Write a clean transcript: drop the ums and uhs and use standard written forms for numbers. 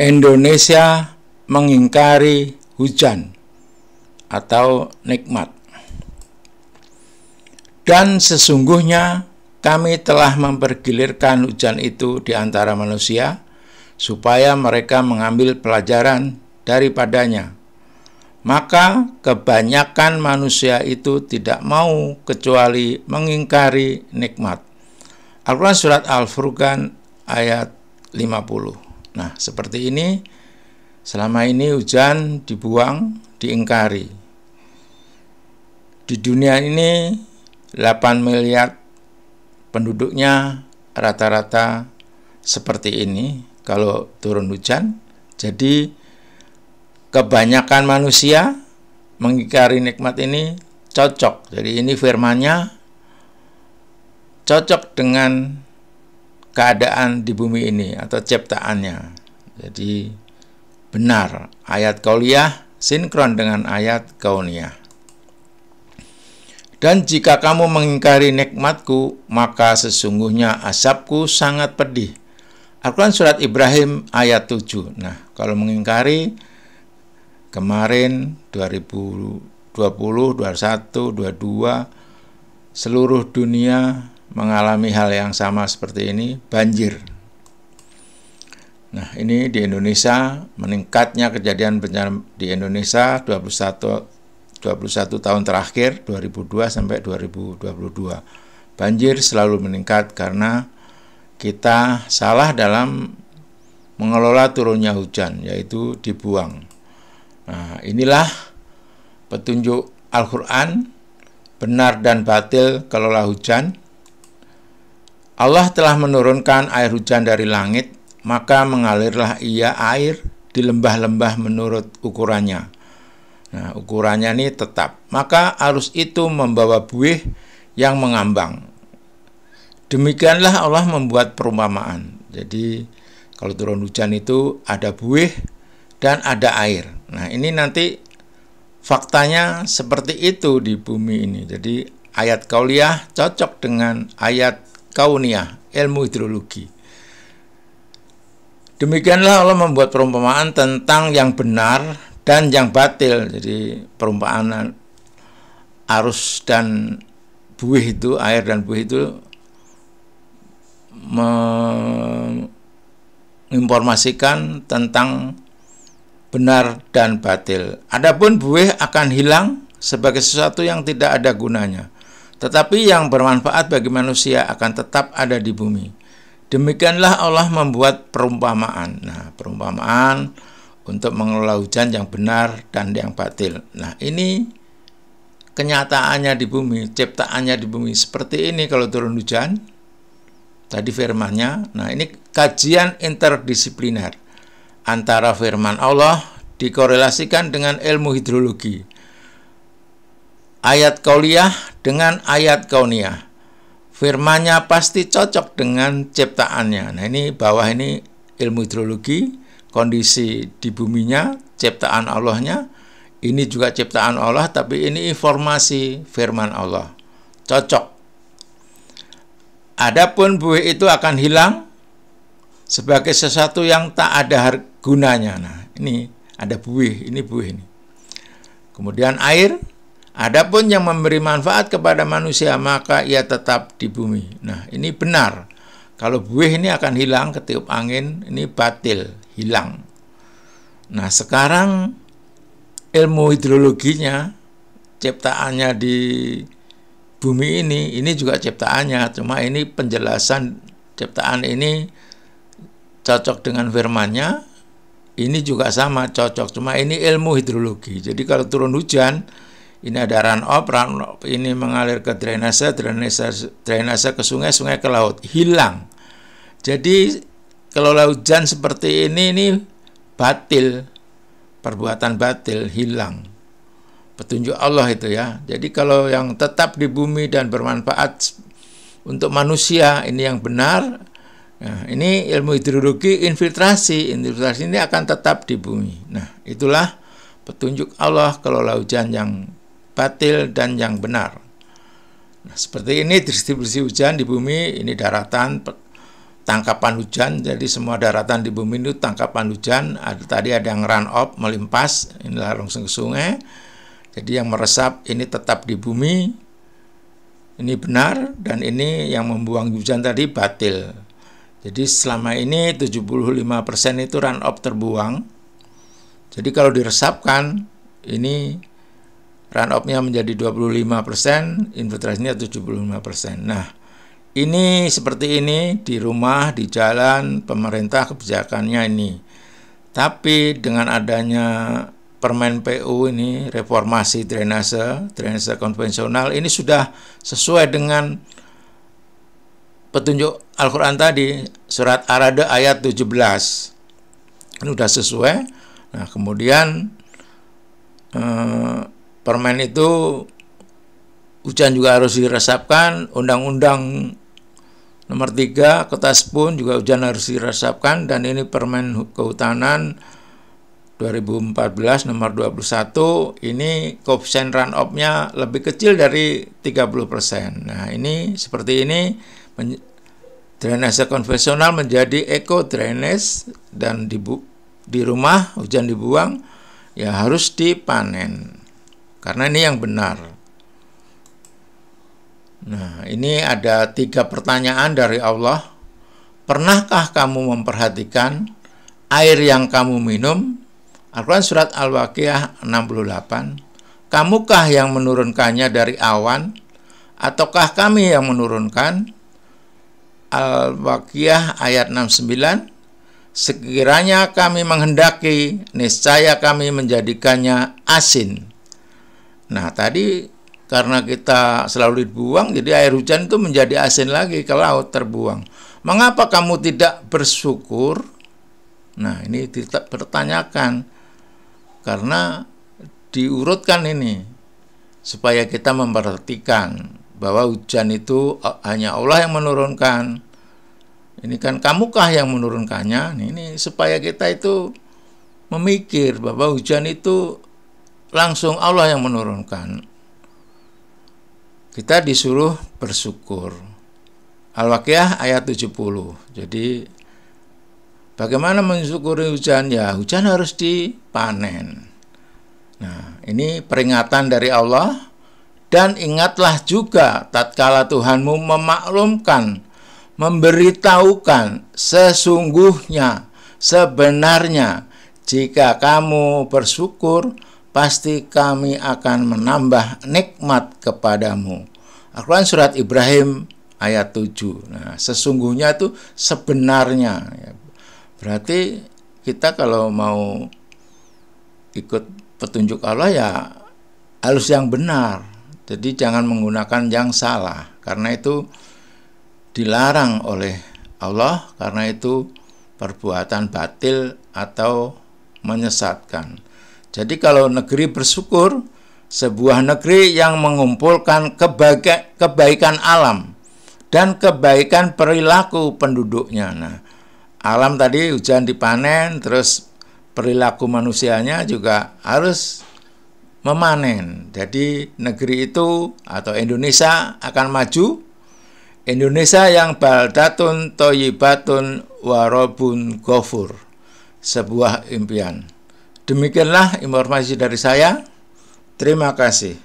Indonesia mengingkari hujan atau nikmat. Dan sesungguhnya kami telah mempergilirkan hujan itu di antara manusia, supaya mereka mengambil pelajaran daripadanya. Maka kebanyakan manusia itu tidak mau kecuali mengingkari nikmat. Al-Quran Surat Al-Furqan ayat 50. Nah, seperti ini, selama ini hujan dibuang, diingkari. Di dunia ini 8 miliar penduduknya rata-rata seperti ini kalau turun hujan. Jadi kebanyakan manusia mengingkari nikmat ini cocok. Jadi ini firman-Nya cocok dengan keadaan di bumi ini atau ciptaannya. Jadi benar, ayat kauliyah sinkron dengan ayat kauniyah. Dan jika kamu mengingkari nikmatku, maka sesungguhnya azabku sangat pedih. Al-Quran Surat Ibrahim ayat 7. Nah, kalau mengingkari, kemarin 2020, 2021, 2022, seluruh dunia mengalami hal yang sama seperti ini, banjir. Nah, ini di Indonesia, meningkatnya kejadian bencana di Indonesia 21 tahun terakhir, 2002 sampai 2022. Banjir selalu meningkat karena kita salah dalam mengelola turunnya hujan, yaitu dibuang. Nah, inilah petunjuk Al-Quran, benar dan batil kelola hujan. Allah telah menurunkan air hujan dari langit, maka mengalirlah ia air di lembah-lembah menurut ukurannya. Nah, ukurannya ini tetap. Maka arus itu membawa buih yang mengambang. Demikianlah Allah membuat perumpamaan. Jadi, kalau turun hujan itu ada buih dan ada air. Nah, ini nanti faktanya seperti itu di bumi ini. Jadi, ayat kauliyah cocok dengan ayat kauniyah, ilmu hidrologi. Demikianlah Allah membuat perumpamaan tentang yang benar dan yang batil. Jadi perumpamaan arus dan buih itu, air dan buih itu menginformasikan tentang benar dan batil. Adapun buih akan hilang sebagai sesuatu yang tidak ada gunanya, tetapi yang bermanfaat bagi manusia akan tetap ada di bumi. Demikianlah Allah membuat perumpamaan. Nah, perumpamaan untuk mengelola hujan yang benar dan yang batil. Nah, ini kenyataannya di bumi, ciptaannya di bumi. Seperti ini kalau turun hujan, tadi firman-Nya. Nah, ini kajian interdisipliner antara firman Allah dikorelasikan dengan ilmu hidrologi. Ayat kauliyah dengan ayat kauniyah. Firman-Nya pasti cocok dengan ciptaannya. Nah, ini bawah ini ilmu hidrologi, kondisi di buminya, ciptaan Allahnya. Ini juga ciptaan Allah, tapi ini informasi firman Allah. Cocok. Adapun buih itu akan hilang sebagai sesuatu yang tak ada gunanya. Nah, ini ada buih, ini buih ini. Kemudian air. Adapun yang memberi manfaat kepada manusia, maka ia tetap di bumi. Nah, ini benar. Kalau buih ini akan hilang ketiup angin, ini batil, hilang. Nah, sekarang ilmu hidrologinya, ciptaannya di bumi ini juga ciptaannya. Cuma ini penjelasan ciptaan ini cocok dengan firman-Nya. Ini juga sama cocok, cuma ini ilmu hidrologi. Jadi kalau turun hujan, ini ada run-off ini mengalir ke drainase ke sungai, sungai ke laut, hilang. Jadi kelola hujan seperti ini batil, perbuatan batil, hilang. Petunjuk Allah itu ya. Jadi kalau yang tetap di bumi dan bermanfaat untuk manusia, ini yang benar. Nah, ini ilmu hidrologi, infiltrasi ini akan tetap di bumi. Nah, itulah petunjuk Allah kelola hujan yang batil dan yang benar. Nah, seperti ini distribusi hujan di bumi, ini daratan, tangkapan hujan. Jadi semua daratan di bumi itu tangkapan hujan. Tadi ada yang run off, melimpas, inilah langsung ke sungai. Jadi yang meresap ini tetap di bumi, ini benar, dan ini yang membuang hujan tadi batil. Jadi selama ini 75% itu run off terbuang. Jadi kalau diresapkan, ini run off-nya menjadi 25%, infiltrasinya 75%. Nah, ini seperti ini di rumah, di jalan, pemerintah kebijakannya ini. Tapi dengan adanya Permen PU ini, reformasi drainase konvensional, ini sudah sesuai dengan petunjuk Al-Quran tadi, surat Ar-Ra'd ayat 17. Ini sudah sesuai. Nah, kemudian permen itu hujan juga harus diresapkan. Undang-undang nomor 3 Kota Spun juga hujan harus diresapkan, dan ini permen kehutanan 2014 nomor 21, ini koefisien run off-nya lebih kecil dari 30%. Nah, ini seperti ini, drainase konvensional menjadi eco drainase, dan di rumah hujan dibuang ya harus dipanen, karena ini yang benar. Nah, ini ada 3 pertanyaan dari Allah. Pernahkah kamu memperhatikan air yang kamu minum? Al-Quran surat Al-Waqiah 68. Kamukah yang menurunkannya dari awan, ataukah kami yang menurunkan? Al-Waqiah ayat 69. Sekiranya kami menghendaki, niscaya kami menjadikannya asin. Nah, tadi karena kita selalu dibuang, jadi air hujan itu menjadi asin lagi ke laut, terbuang. Mengapa kamu tidak bersyukur? Nah, ini dipertanyakan. Karena diurutkan ini supaya kita memperhatikan bahwa hujan itu hanya Allah yang menurunkan. Ini kan kamukah yang menurunkannya? Ini supaya kita itu memikir bahwa hujan itu langsung Allah yang menurunkan. Kita disuruh bersyukur. Al-Waqiah ayat 70. Jadi bagaimana mensyukuri hujan? Ya, hujan harus dipanen. Nah, ini peringatan dari Allah. Dan ingatlah juga tatkala Tuhanmu memaklumkan, memberitahukan sesungguhnya, sebenarnya, jika kamu bersyukur, pasti kami akan menambah nikmat kepadamu. Al-Quran surat Ibrahim ayat 7. Nah, sesungguhnya itu sebenarnya. Berarti kita kalau mau ikut petunjuk Allah ya harus yang benar. Jadi jangan menggunakan yang salah, karena itu dilarang oleh Allah, karena itu perbuatan batil atau menyesatkan. Jadi kalau negeri bersyukur, sebuah negeri yang mengumpulkan kebaikan alam dan kebaikan perilaku penduduknya. Nah, alam tadi hujan dipanen, terus perilaku manusianya juga harus memanen. Jadi negeri itu atau Indonesia akan maju. Indonesia yang baldatun thayyibatun warabun ghafur. Sebuah impian. Demikianlah informasi dari saya. Terima kasih.